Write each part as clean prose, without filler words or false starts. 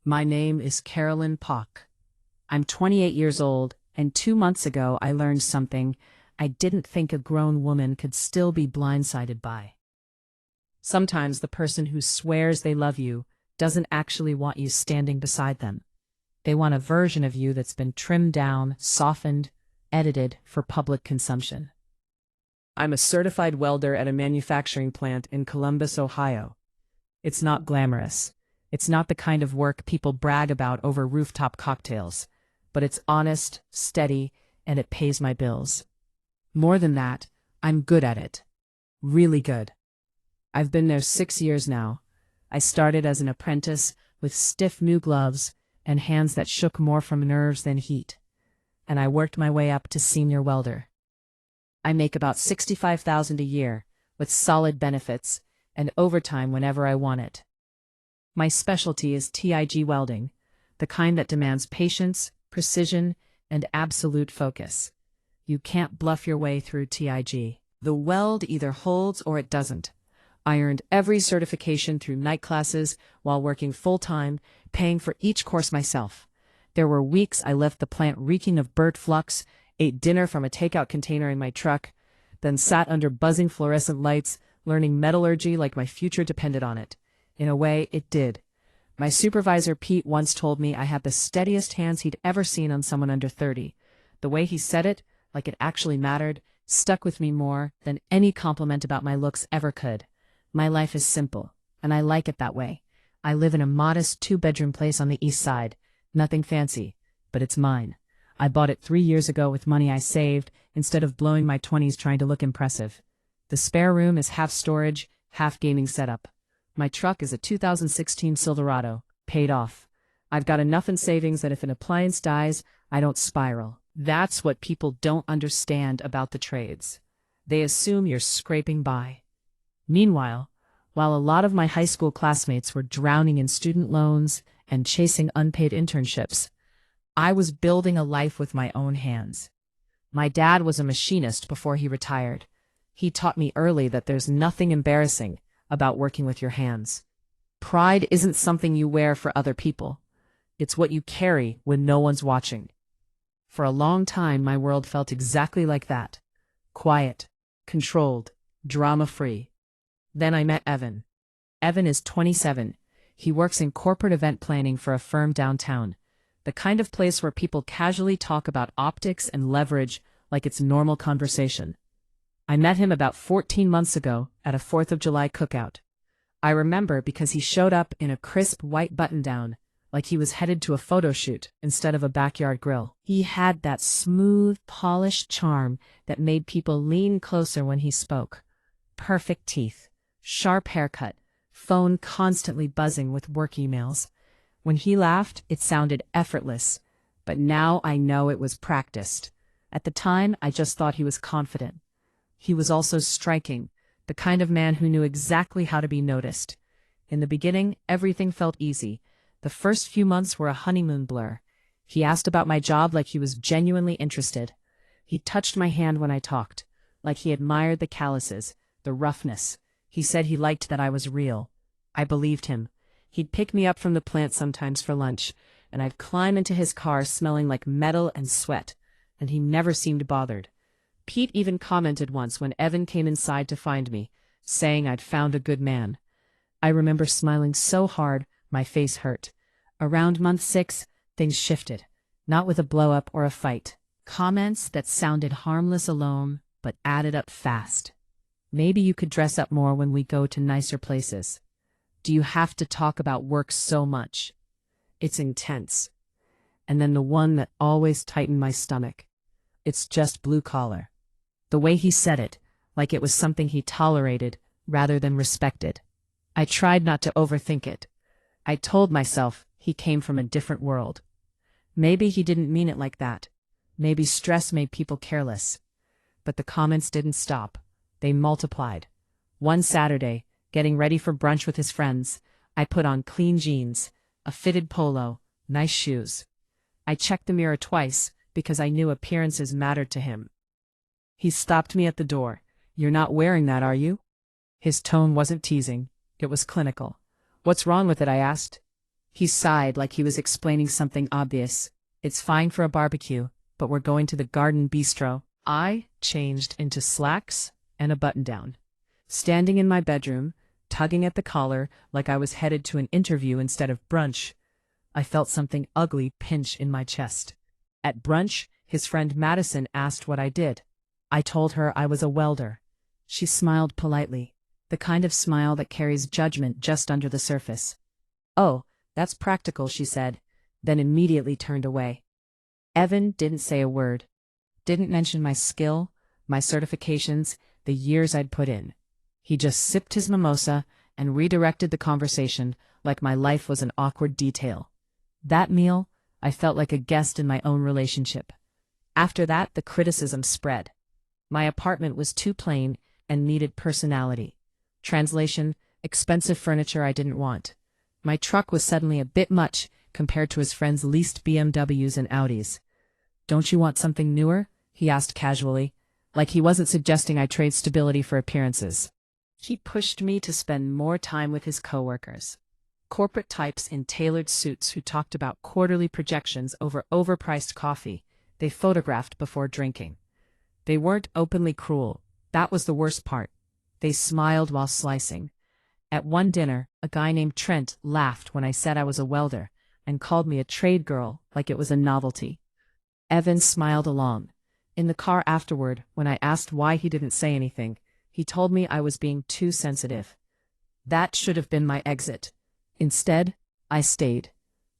My name is Carolyn Pock. I'm 28 years old, and 2 months ago I learned something I didn't think a grown woman could still be blindsided by. Sometimes the person who swears they love you doesn't actually want you standing beside them. They want a version of you that's been trimmed down, softened, edited for public consumption. I'm a certified welder at a manufacturing plant in Columbus, Ohio. It's not glamorous. It's not the kind of work people brag about over rooftop cocktails, but it's honest, steady, and it pays my bills. More than that, I'm good at it. Really good. I've been there 6 years now. I started as an apprentice with stiff new gloves and hands that shook more from nerves than heat, and I worked my way up to senior welder. I make about $65,000 a year, with solid benefits, and overtime whenever I want it. My specialty is TIG welding, the kind that demands patience, precision, and absolute focus. You can't bluff your way through TIG. The weld either holds or it doesn't. I earned every certification through night classes while working full-time, paying for each course myself. There were weeks I left the plant reeking of burnt flux, ate dinner from a takeout container in my truck, then sat under buzzing fluorescent lights, learning metallurgy like my future depended on it. In a way, it did. My supervisor Pete once told me I had the steadiest hands he'd ever seen on someone under 30. The way he said it, like it actually mattered, stuck with me more than any compliment about my looks ever could. My life is simple, and I like it that way. I live in a modest 2-bedroom place on the east side. Nothing fancy, but it's mine. I bought it 3 years ago with money I saved, instead of blowing my 20s trying to look impressive. The spare room is half storage, half gaming setup. My truck is a 2016 Silverado, paid off. I've got enough in savings that if an appliance dies, I don't spiral. That's what people don't understand about the trades. They assume you're scraping by. Meanwhile, while a lot of my high school classmates were drowning in student loans and chasing unpaid internships, I was building a life with my own hands. My dad was a machinist before he retired. He taught me early that there's nothing embarrassing about working with your hands. Pride isn't something you wear for other people. It's what you carry when no one's watching. For a long time, my world felt exactly like that. Quiet, controlled, drama-free. Then I met Evan. Evan is 27. He works in corporate event planning for a firm downtown, the kind of place where people casually talk about optics and leverage like it's normal conversation. I met him about 14 months ago at a 4th of July cookout. I remember because he showed up in a crisp white button-down, like he was headed to a photo shoot instead of a backyard grill. He had that smooth, polished charm that made people lean closer when he spoke. Perfect teeth, sharp haircut, phone constantly buzzing with work emails. When he laughed, it sounded effortless, but now I know it was practiced. At the time, I just thought he was confident. He was also striking, the kind of man who knew exactly how to be noticed. In the beginning, everything felt easy. The first few months were a honeymoon blur. He asked about my job like he was genuinely interested. He touched my hand when I talked, like he admired the calluses, the roughness. He said he liked that I was real. I believed him. He'd pick me up from the plant sometimes for lunch, and I'd climb into his car smelling like metal and sweat, and he never seemed bothered. Pete even commented once when Evan came inside to find me, saying I'd found a good man. I remember smiling so hard, my face hurt. Around month 6, things shifted, not with a blow-up or a fight. Comments that sounded harmless alone, but added up fast. Maybe you could dress up more when we go to nicer places. Do you have to talk about work so much? It's intense. And then the one that always tightened my stomach. It's just blue collar. The way he said it, like it was something he tolerated rather than respected. I tried not to overthink it. I told myself he came from a different world. Maybe he didn't mean it like that. Maybe stress made people careless. But the comments didn't stop. They multiplied. One Saturday, getting ready for brunch with his friends, I put on clean jeans, a fitted polo, nice shoes. I checked the mirror twice because I knew appearances mattered to him. He stopped me at the door. "You're not wearing that, are you?" His tone wasn't teasing. It was clinical. "What's wrong with it?" I asked. He sighed like he was explaining something obvious. It's fine for a barbecue, but we're going to the garden bistro. I changed into slacks and a button-down. Standing in my bedroom, tugging at the collar like I was headed to an interview instead of brunch, I felt something ugly pinch in my chest. At brunch, his friend Madison asked what I did. I told her I was a welder. She smiled politely, the kind of smile that carries judgment just under the surface. "Oh, that's practical," she said, then immediately turned away. Evan didn't say a word, didn't mention my skill, my certifications, the years I'd put in. He just sipped his mimosa and redirected the conversation like my life was an awkward detail. That meal, I felt like a guest in my own relationship. After that, the criticism spread. My apartment was too plain and needed personality. Translation: expensive furniture I didn't want. My truck was suddenly a bit much compared to his friend's leased BMWs and Audis. "Don't you want something newer?" he asked casually, like he wasn't suggesting I trade stability for appearances. He pushed me to spend more time with his coworkers. Corporate types in tailored suits who talked about quarterly projections over overpriced coffee they photographed before drinking. They weren't openly cruel. That was the worst part. They smiled while slicing. At one dinner, a guy named Trent laughed when I said I was a welder and called me a trade girl like it was a novelty. Evan smiled along. In the car afterward, when I asked why he didn't say anything, he told me I was being too sensitive. That should have been my exit. Instead, I stayed.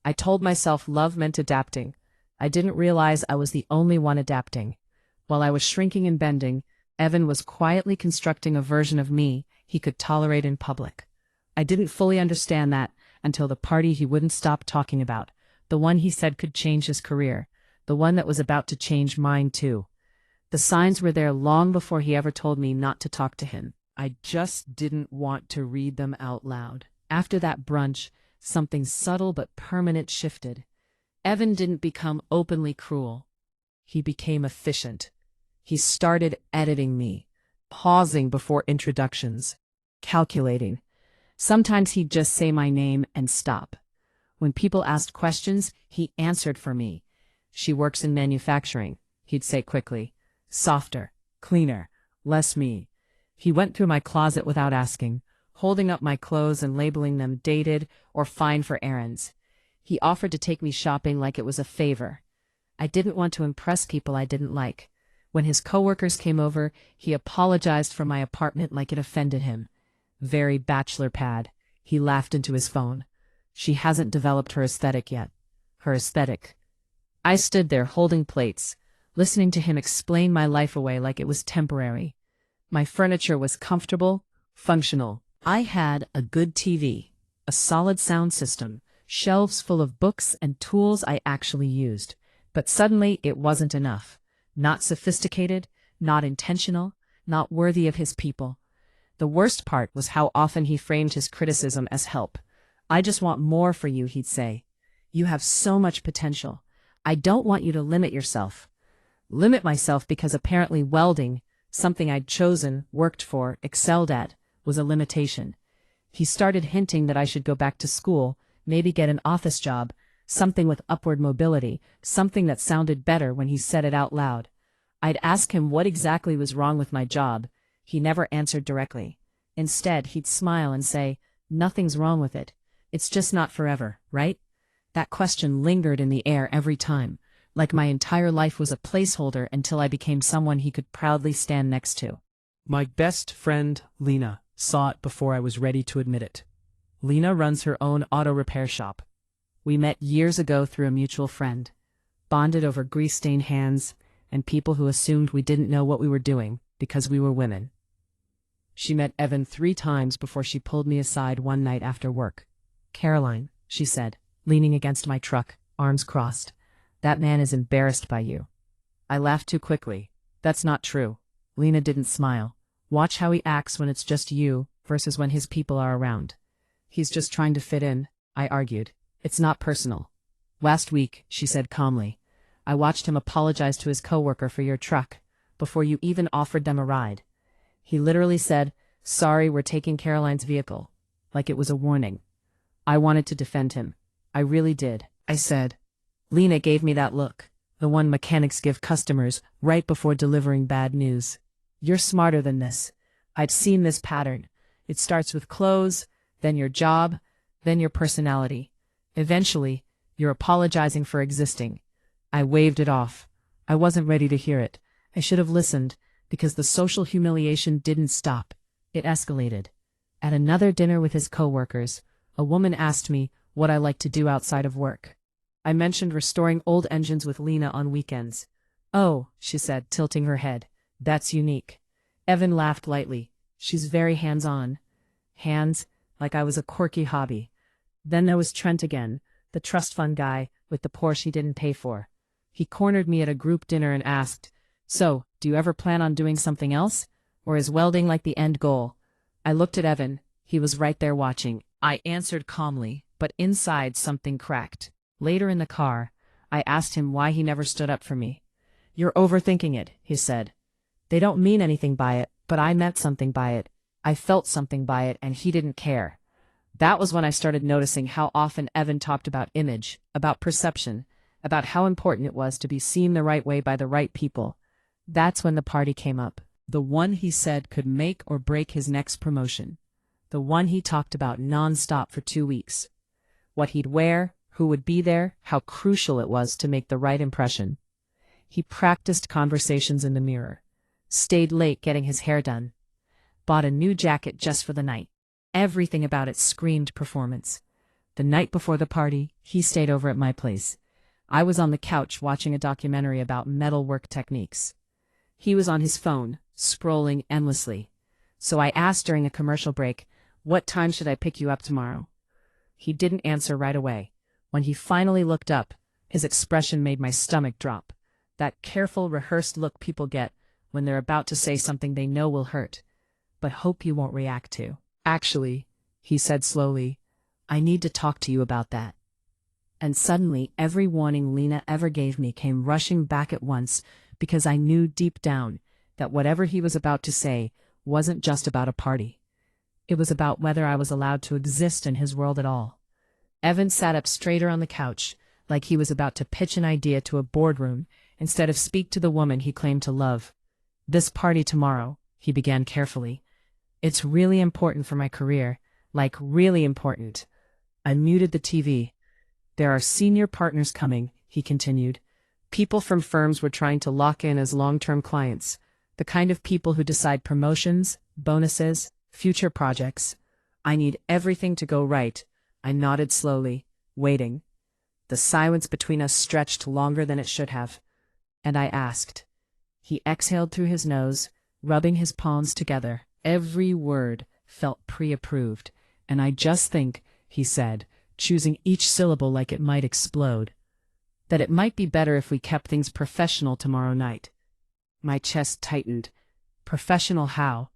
I told myself love meant adapting. I didn't realize I was the only one adapting. While I was shrinking and bending, Evan was quietly constructing a version of me he could tolerate in public. I didn't fully understand that until the party he wouldn't stop talking about, the one he said could change his career, the one that was about to change mine too. The signs were there long before he ever told me not to talk to him. I just didn't want to read them out loud. After that brunch, something subtle but permanent shifted. Evan didn't become openly cruel. He became efficient. He started editing me, pausing before introductions, calculating. Sometimes he'd just say my name and stop. When people asked questions, he answered for me. "She works in manufacturing," he'd say quickly. "Softer, cleaner, less me." He went through my closet without asking, holding up my clothes and labeling them dated or fine for errands. He offered to take me shopping like it was a favor. I didn't want to impress people I didn't like. When his coworkers came over, he apologized for my apartment like it offended him. Very bachelor pad. He laughed into his phone. "She hasn't developed her aesthetic yet." Her aesthetic. I stood there holding plates, listening to him explain my life away like it was temporary. My furniture was comfortable, functional. I had a good TV, a solid sound system, shelves full of books and tools I actually used. But suddenly it wasn't enough. Not sophisticated, not intentional, not worthy of his people. The worst part was how often he framed his criticism as help. "I just want more for you," he'd say. "You have so much potential. I don't want you to limit yourself." Limit myself because apparently welding, something I'd chosen, worked for, excelled at, was a limitation. He started hinting that I should go back to school, maybe get an office job, something with upward mobility, something that sounded better when he said it out loud. I'd ask him what exactly was wrong with my job. He never answered directly. Instead, he'd smile and say, "Nothing's wrong with it. It's just not forever, right?" That question lingered in the air every time, like my entire life was a placeholder until I became someone he could proudly stand next to. My best friend, Lena, saw it before I was ready to admit it. Lena runs her own auto repair shop. We met years ago through a mutual friend, bonded over grease-stained hands and people who assumed we didn't know what we were doing because we were women. She met Evan 3 times before she pulled me aside one night after work. "Caroline," she said, leaning against my truck, arms crossed, "that man is embarrassed by you." I laughed too quickly. "That's not true." Lena didn't smile. "Watch how he acts when it's just you versus when his people are around." "He's just trying to fit in," I argued. "It's not personal." "Last week," she said calmly, "I watched him apologize to his coworker for your truck, before you even offered them a ride. He literally said, 'Sorry, we're taking Caroline's vehicle,' like it was a warning." I wanted to defend him. I really did, I said. Lena gave me that look, the one mechanics give customers right before delivering bad news. You're smarter than this. I've seen this pattern. It starts with clothes, then your job, then your personality. Eventually, you're apologizing for existing. I waved it off. I wasn't ready to hear it. I should have listened, because the social humiliation didn't stop. It escalated. At another dinner with his coworkers, a woman asked me what I like to do outside of work. I mentioned restoring old engines with Lena on weekends. Oh, she said, tilting her head. That's unique. Evan laughed lightly. She's very hands-on. Hands, like I was a quirky hobby. Then there was Trent again, the trust fund guy with the Porsche he didn't pay for. He cornered me at a group dinner and asked, "So, do you ever plan on doing something else? Or is welding like the end goal?" I looked at Evan. He was right there watching. I answered calmly, but inside something cracked. Later in the car, I asked him why he never stood up for me. "You're overthinking it," he said. "They don't mean anything by it, but I meant something by it. I felt something by it, and he didn't care." That was when I started noticing how often Evan talked about image, about perception, about how important it was to be seen the right way by the right people. That's when the party came up. The one he said could make or break his next promotion. The one he talked about non-stop for 2 weeks. What he'd wear, who would be there, how crucial it was to make the right impression. He practiced conversations in the mirror, stayed late getting his hair done, bought a new jacket just for the night. Everything about it screamed performance. The night before the party, he stayed over at my place. I was on the couch watching a documentary about metalwork techniques. He was on his phone, scrolling endlessly. So I asked during a commercial break, "What time should I pick you up tomorrow?" He didn't answer right away. When he finally looked up, his expression made my stomach drop. That careful, rehearsed look people get when they're about to say something they know will hurt, but hope you won't react to. "Actually," he said slowly, "I need to talk to you about that." And suddenly, every warning Lena ever gave me came rushing back at once, because I knew deep down that whatever he was about to say wasn't just about a party. It was about whether I was allowed to exist in his world at all. Evan sat up straighter on the couch, like he was about to pitch an idea to a boardroom, instead of speak to the woman he claimed to love. "This party tomorrow," he began carefully. "It's really important for my career, like really important." I muted the TV. "There are senior partners coming," he continued. "People from firms we're trying to lock in as long-term clients. The kind of people who decide promotions, bonuses, future projects. I need everything to go right." I nodded slowly, waiting. The silence between us stretched longer than it should have. And I asked. He exhaled through his nose, rubbing his palms together. Every word felt pre-approved. "And I just think," he said, choosing each syllable like it might explode, "that it might be better if we kept things professional tomorrow night." My chest tightened. Professional how?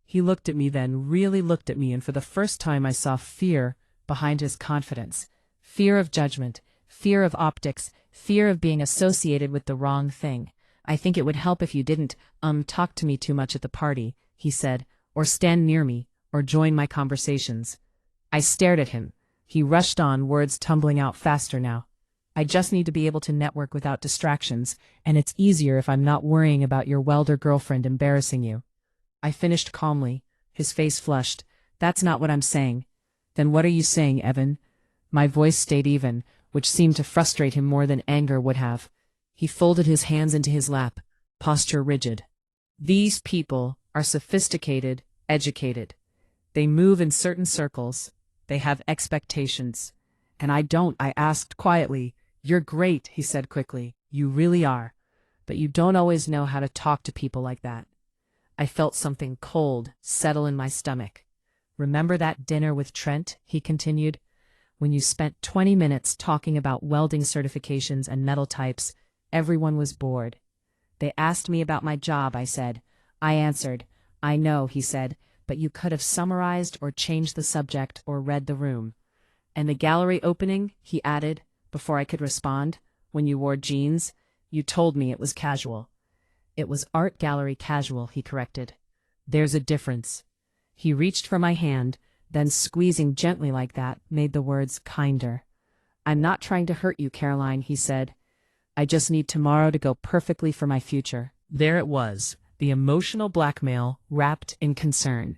He looked at me then, really looked at me, and for the first time I saw fear behind his confidence. Fear of judgment, fear of optics, fear of being associated with the wrong thing. "I think it would help if you didn't, talk to me too much at the party," he said, "or stand near me, or join my conversations." I stared at him. He rushed on, words tumbling out faster now. "I just need to be able to network without distractions, and it's easier if I'm not worrying about your welder girlfriend embarrassing you." I finished calmly, his face flushed. "That's not what I'm saying." "Then what are you saying, Evan?" My voice stayed even, which seemed to frustrate him more than anger would have. He folded his hands into his lap, posture rigid. "These people are sophisticated, educated. They move in certain circles. They have expectations. And I don't," I asked quietly. "You're great," he said quickly. "You really are. But you don't always know how to talk to people like that." I felt something cold settle in my stomach. "Remember that dinner with Trent?" he continued. "When you spent 20 minutes talking about welding certifications and metal types, everyone was bored. They asked me about my job," I said. I answered. "I know," he said, "but you could have summarized or changed the subject or read the room." "And the gallery opening," he added, before I could respond, "when you wore jeans, you told me it was casual." "It was art gallery casual," he corrected. "There's a difference." He reached for my hand, then squeezing gently like that made the words kinder. I'm not trying to hurt you, Caroline, he said. I just need tomorrow to go perfectly for my future. There it was, the emotional blackmail wrapped in concern.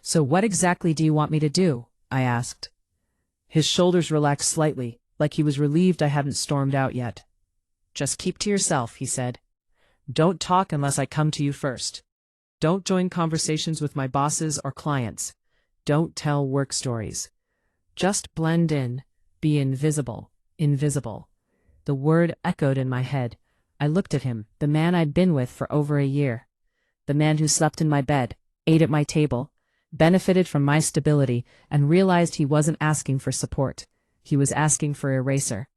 So what exactly do you want me to do? I asked. His shoulders relaxed slightly, like he was relieved I hadn't stormed out yet. Just keep to yourself, he said. Don't talk unless I come to you first. Don't join conversations with my bosses or clients. Don't tell work stories. Just blend in, be invisible, invisible. The word echoed in my head. I looked at him, the man I'd been with for over a year. The man who slept in my bed, ate at my table, benefited from my stability, and realized he wasn't asking for support. He was asking for eraser.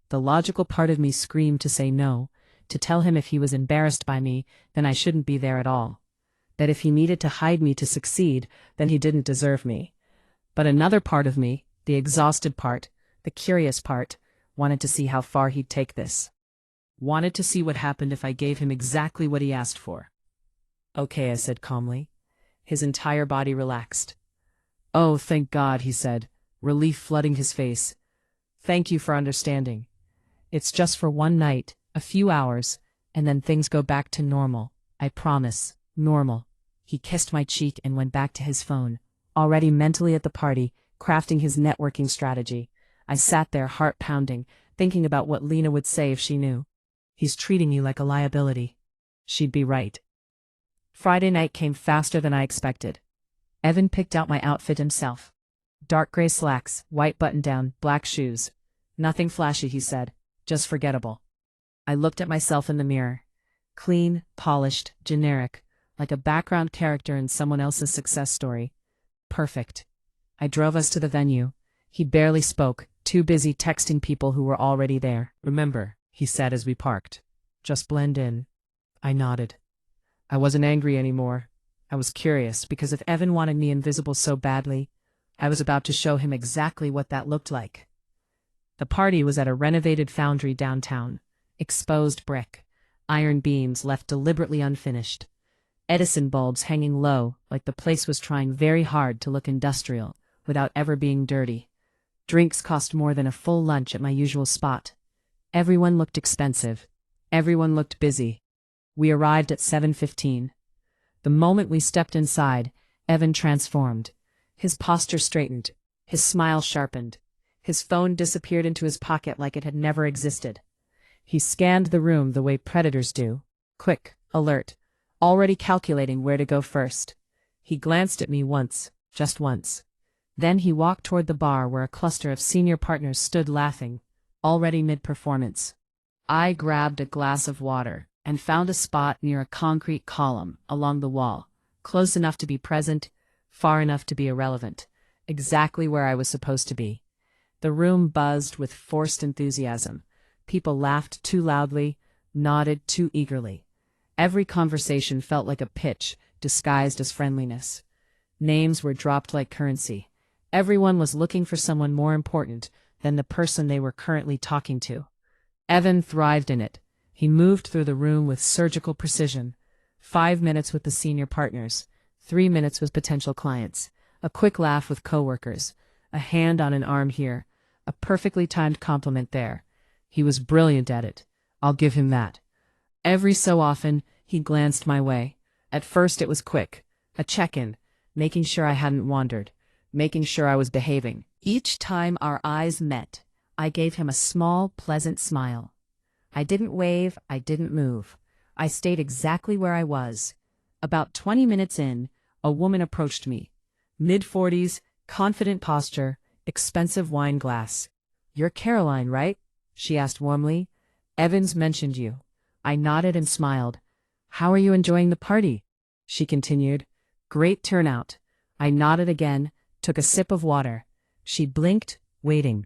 The logical part of me screamed to say no, to tell him if he was embarrassed by me, then I shouldn't be there at all. That if he needed to hide me to succeed, then he didn't deserve me. But another part of me, the exhausted part, the curious part, wanted to see how far he'd take this. Wanted to see what happened if I gave him exactly what he asked for. Okay, I said calmly. His entire body relaxed. Oh, thank God, he said, relief flooding his face. Thank you for understanding. It's just for one night, a few hours, and then things go back to normal. I promise, normal. He kissed my cheek and went back to his phone, already mentally at the party, crafting his networking strategy. I sat there, heart pounding, thinking about what Lena would say if she knew. He's treating you like a liability. She'd be right. Friday night came faster than I expected. Evan picked out my outfit himself. Dark gray slacks, white button-down, black shoes. Nothing flashy, he said, just forgettable. I looked at myself in the mirror. Clean, polished, generic, like a background character in someone else's success story. Perfect. I drove us to the venue. He barely spoke, too busy texting people who were already there. Remember, he said as we parked. Just blend in. I nodded. I wasn't angry anymore. I was curious, because if Evan wanted me invisible so badly, I was about to show him exactly what that looked like. The party was at a renovated foundry downtown. Exposed brick. Iron beams left deliberately unfinished. Edison bulbs hanging low, like the place was trying very hard to look industrial, without ever being dirty. Drinks cost more than a full lunch at my usual spot. Everyone looked expensive. Everyone looked busy. We arrived at 7:15. The moment we stepped inside, Evan transformed. His posture straightened. His smile sharpened. His phone disappeared into his pocket like it had never existed. He scanned the room the way predators do. Quick, alert, already calculating where to go first. He glanced at me once, just once. Then he walked toward the bar where a cluster of senior partners stood laughing, already mid-performance. I grabbed a glass of water and found a spot near a concrete column along the wall, close enough to be present, far enough to be irrelevant, exactly where I was supposed to be. The room buzzed with forced enthusiasm. People laughed too loudly, nodded too eagerly. Every conversation felt like a pitch, disguised as friendliness. Names were dropped like currency. Everyone was looking for someone more important than the person they were currently talking to. Evan thrived in it. He moved through the room with surgical precision. 5 minutes with the senior partners, 3 minutes with potential clients, a quick laugh with coworkers, a hand on an arm here, a perfectly timed compliment there. He was brilliant at it. I'll give him that. Every so often, he glanced my way. At first it was quick, a check-in, making sure I hadn't wandered, making sure I was behaving. Each time our eyes met, I gave him a small, pleasant smile. I didn't wave, I didn't move. I stayed exactly where I was. About 20 minutes in, a woman approached me. Mid-40s, confident posture, expensive wine glass. You're Caroline, right? She asked warmly. Evans mentioned you. I nodded and smiled. How are you enjoying the party? She continued. Great turnout. I nodded again, took a sip of water. She blinked, waiting.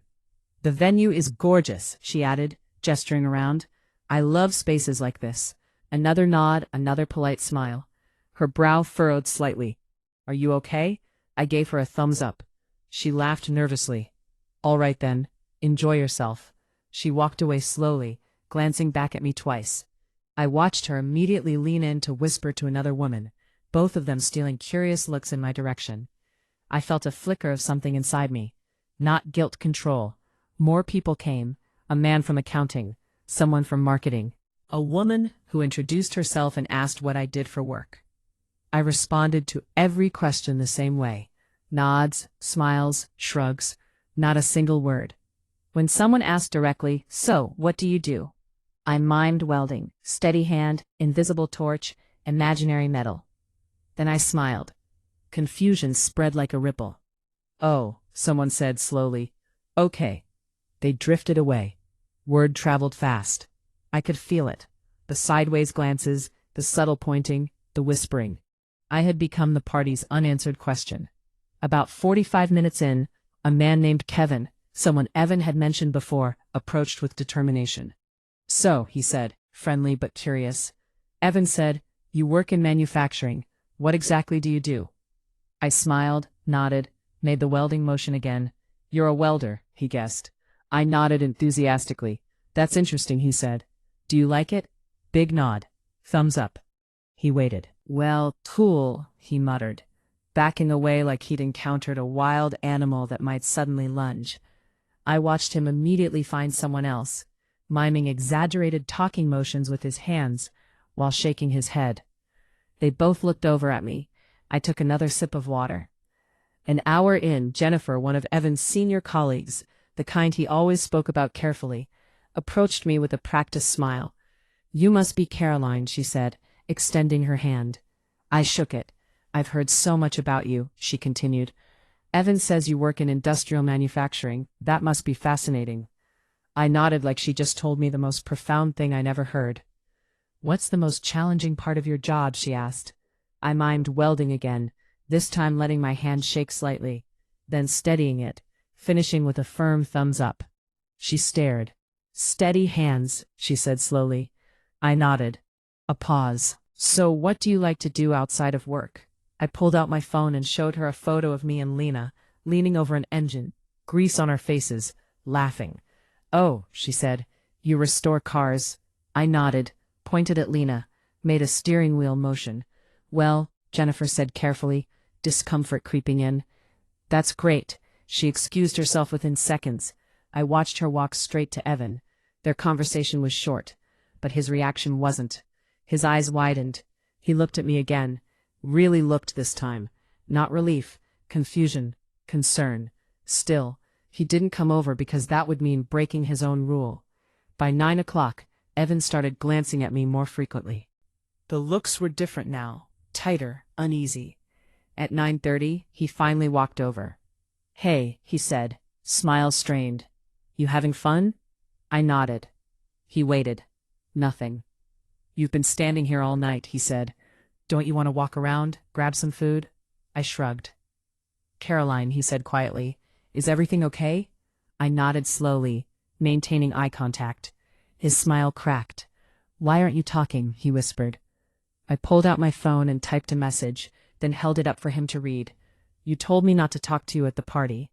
The venue is gorgeous, she added, gesturing around. I love spaces like this. Another nod, another polite smile. Her brow furrowed slightly. Are you okay? I gave her a thumbs up. She laughed nervously. All right then, enjoy yourself. She walked away slowly, glancing back at me twice. I watched her immediately lean in to whisper to another woman, both of them stealing curious looks in my direction. I felt a flicker of something inside me. Not guilt control, More people came, a man from accounting, someone from marketing, a woman who introduced herself and asked what I did for work. I responded to every question the same way. Nods, smiles, shrugs, not a single word. When someone asked directly, "So, what do you do?" I mimed welding, steady hand, invisible torch, imaginary metal. Then I smiled. Confusion spread like a ripple. "Oh," someone said slowly. "Okay." They drifted away. Word traveled fast. I could feel it. The sideways glances, the subtle pointing, the whispering. I had become the party's unanswered question. About 45 minutes in, a man named Kevin, someone Evan had mentioned before, approached with determination. "So," he said, friendly but curious. Evan said, "You work in manufacturing. What exactly do you do?" I smiled, nodded, made the welding motion again. "You're a welder," he guessed. I nodded enthusiastically. "That's interesting," he said. "Do you like it?" Big nod. Thumbs up. He waited. "Well, cool," he muttered, backing away like he'd encountered a wild animal that might suddenly lunge. I watched him immediately find someone else, miming exaggerated talking motions with his hands while shaking his head. They both looked over at me. I took another sip of water. An hour in, Jennifer, one of Evan's senior colleagues, the kind he always spoke about carefully, approached me with a practiced smile. "You must be Caroline," she said, extending her hand. I shook it. "I've heard so much about you," she continued. "Evan says you work in industrial manufacturing. That must be fascinating." I nodded like she just told me the most profound thing I never heard. "What's the most challenging part of your job?" she asked. I mimed welding again, this time letting my hand shake slightly, then steadying it, finishing with a firm thumbs up. She stared. "Steady hands," she said slowly. I nodded. A pause. "So what do you like to do outside of work?" I pulled out my phone and showed her a photo of me and Lena, leaning over an engine, grease on our faces, laughing. "Oh," she said, "you restore cars." I nodded, pointed at Lena, made a steering wheel motion. "Well," Jennifer said carefully, discomfort creeping in. "That's great." She excused herself within seconds. I watched her walk straight to Evan. Their conversation was short, but his reaction wasn't. His eyes widened. He looked at me again. Really looked this time. Not relief, confusion, concern. Still, he didn't come over because that would mean breaking his own rule. By 9 o'clock, Evan started glancing at me more frequently. The looks were different now, tighter, uneasy. At 9:30, he finally walked over. "Hey," he said, smile strained. "You having fun?" I nodded. He waited. Nothing. "You've been standing here all night," he said. "Don't you want to walk around, grab some food?" I shrugged. "Caroline," he said quietly, "is everything okay?" I nodded slowly, maintaining eye contact. His smile cracked. "Why aren't you talking?" he whispered. I pulled out my phone and typed a message, then held it up for him to read. "You told me not to talk to you at the party."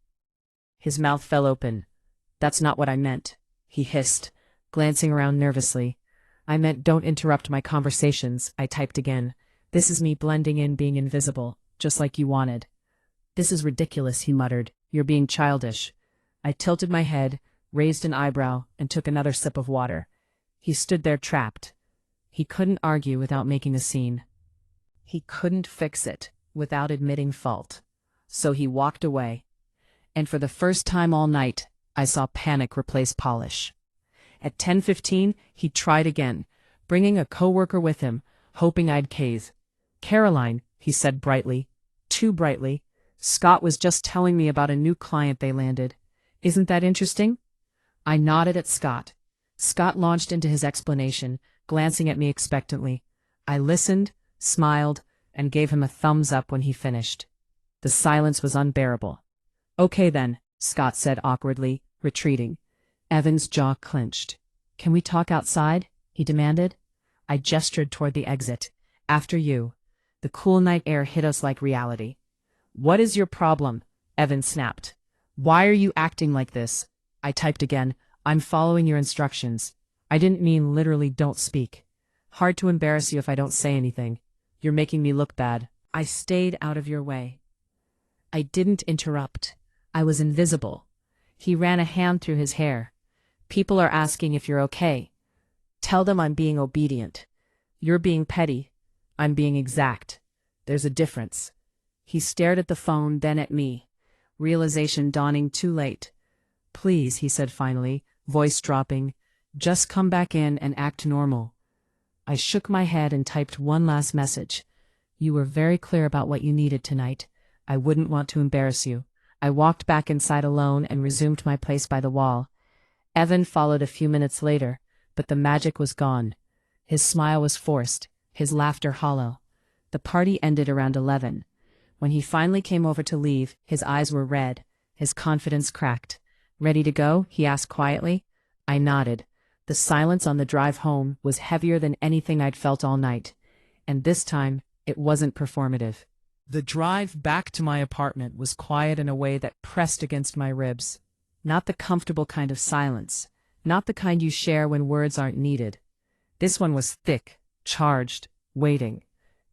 His mouth fell open. "That's not what I meant," he hissed, glancing around nervously. "I meant don't interrupt my conversations," I typed again. "This is me blending in, being invisible, just like you wanted." "This is ridiculous," he muttered. "You're being childish." I tilted my head, raised an eyebrow, and took another sip of water. He stood there trapped. He couldn't argue without making a scene. He couldn't fix it without admitting fault. So he walked away. And for the first time all night, I saw panic replace polish. At 10:15, he tried again, bringing a coworker with him, hoping I'd cave. "Caroline," he said brightly, too brightly, "Scott was just telling me about a new client they landed. Isn't that interesting?" I nodded at Scott. Scott launched into his explanation, glancing at me expectantly. I listened, smiled, and gave him a thumbs up when he finished. The silence was unbearable. "Okay then," Scott said awkwardly, retreating. Evan's jaw clenched. "Can we talk outside?" he demanded. I gestured toward the exit. "After you." The cool night air hit us like reality. "What is your problem?" Evan snapped. "Why are you acting like this?" I typed again. "I'm following your instructions. I didn't mean literally don't speak. Hard to embarrass you if I don't say anything. You're making me look bad." I stayed out of your way. I didn't interrupt. I was invisible. He ran a hand through his hair. People are asking if you're okay. Tell them I'm being obedient. You're being petty. I'm being exact. There's a difference. He stared at the phone, then at me. Realization dawning too late. Please, he said finally, voice dropping. Just come back in and act normal. I shook my head and typed one last message. You were very clear about what you needed tonight. I wouldn't want to embarrass you. I walked back inside alone and resumed my place by the wall. Evan followed a few minutes later, but the magic was gone. His smile was forced, his laughter hollow. The party ended around 11. When he finally came over to leave, his eyes were red, his confidence cracked. Ready to go? He asked quietly. I nodded. The silence on the drive home was heavier than anything I'd felt all night. And this time, it wasn't performative. The drive back to my apartment was quiet in a way that pressed against my ribs. Not the comfortable kind of silence. Not the kind you share when words aren't needed. This one was thick, charged, waiting.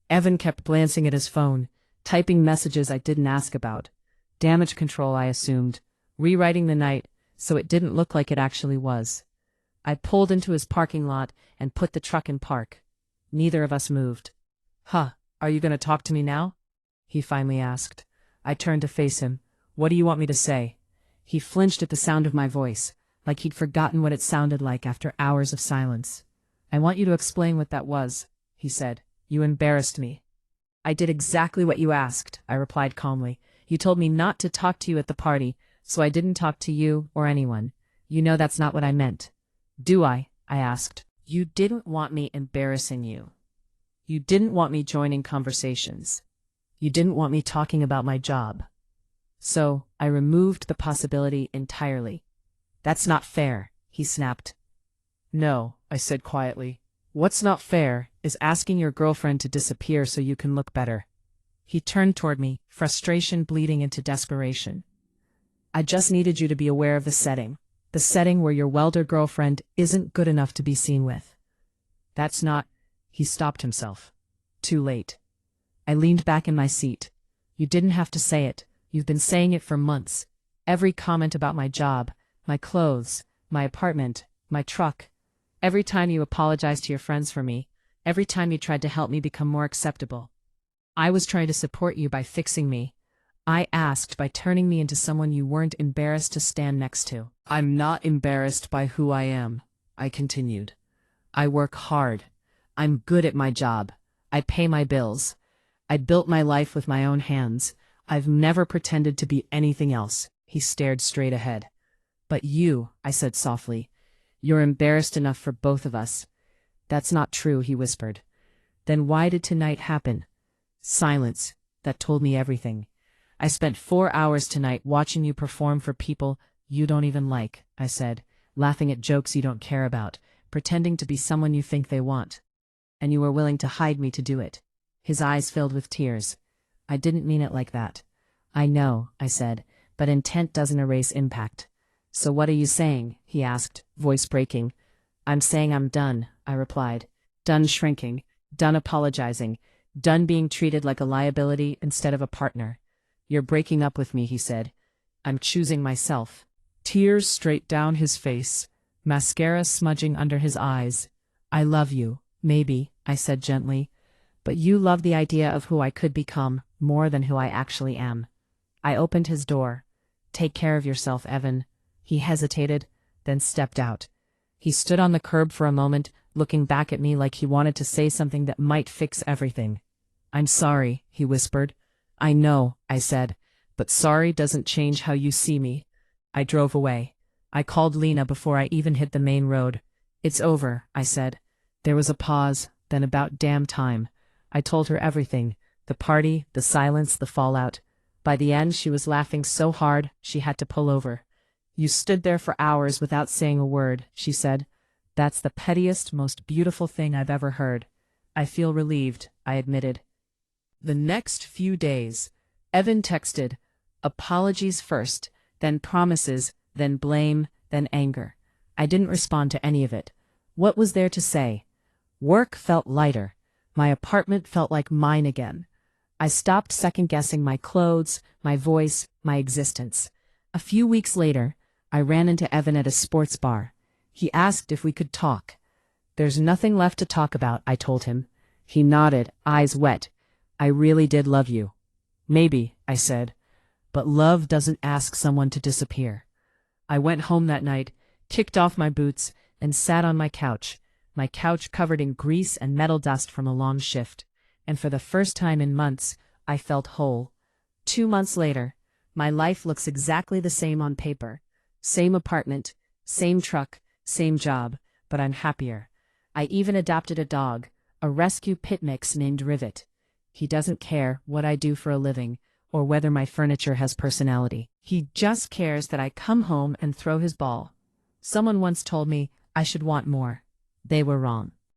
Evan kept glancing at his phone, typing messages I didn't ask about. Damage control, I assumed. Rewriting the night, so it didn't look like it actually was. I pulled into his parking lot and put the truck in park. Neither of us moved. Huh, are you going to talk to me now? He finally asked. I turned to face him. What do you want me to say? He flinched at the sound of my voice, like he'd forgotten what it sounded like after hours of silence. I want you to explain what that was, he said. You embarrassed me. I did exactly what you asked, I replied calmly. You told me not to talk to you at the party, so I didn't talk to you or anyone. You know that's not what I meant. Do I asked. You didn't want me embarrassing you. You didn't want me joining conversations. You didn't want me talking about my job. So, I removed the possibility entirely. That's not fair, he snapped. No, I said quietly. What's not fair is asking your girlfriend to disappear so you can look better. He turned toward me, frustration bleeding into desperation. I just needed you to be aware of the setting where your welder girlfriend isn't good enough to be seen with. That's not... He stopped himself. Too late. I leaned back in my seat. You didn't have to say it. You've been saying it for months. Every comment about my job, my clothes, my apartment, my truck. Every time you apologized to your friends for me. Every time you tried to help me become more acceptable. I was trying to support you by fixing me. I asked by turning me into someone you weren't embarrassed to stand next to. I'm not embarrassed by who I am, I continued. I work hard. I'm good at my job. I pay my bills. I built my life with my own hands. I've never pretended to be anything else. He stared straight ahead. But you, I said softly, you're embarrassed enough for both of us. That's not true, he whispered. Then why did tonight happen? Silence. That told me everything. I spent 4 hours tonight watching you perform for people you don't even like, I said, laughing at jokes you don't care about, pretending to be someone you think they want. And you were willing to hide me to do it. His eyes filled with tears. I didn't mean it like that. I know, I said, but intent doesn't erase impact. So what are you saying? He asked, voice breaking. I'm saying I'm done, I replied. Done shrinking, done apologizing, done being treated like a liability instead of a partner. You're breaking up with me, he said. I'm choosing myself. Tears straight down his face, mascara smudging under his eyes. I love you, maybe, I said gently. But you love the idea of who I could become more than who I actually am. I opened his door. Take care of yourself, Evan. He hesitated, then stepped out. He stood on the curb for a moment, looking back at me like he wanted to say something that might fix everything. I'm sorry, he whispered. I know, I said, but sorry doesn't change how you see me. I drove away. I called Lena before I even hit the main road. It's over, I said. There was a pause, then about damn time. I told her everything, the party, the silence, the fallout. By the end, she was laughing so hard, she had to pull over. You stood there for hours without saying a word, she said. That's the pettiest, most beautiful thing I've ever heard. I feel relieved, I admitted. The next few days, Evan texted, apologies first, then promises, then blame, then anger. I didn't respond to any of it. What was there to say? Work felt lighter. My apartment felt like mine again. I stopped second-guessing my clothes, my voice, my existence. A few weeks later, I ran into Evan at a sports bar. He asked if we could talk. There's nothing left to talk about, I told him. He nodded, eyes wet. I really did love you. Maybe, I said. But love doesn't ask someone to disappear. I went home that night, kicked off my boots, and sat on my couch covered in grease and metal dust from a long shift. And for the first time in months, I felt whole. 2 months later, my life looks exactly the same on paper. Same apartment, same truck, same job, but I'm happier. I even adopted a dog, a rescue pit mix named Rivet. He doesn't care what I do for a living, or whether my furniture has personality. He just cares that I come home and throw his ball. Someone once told me I should want more. They were wrong.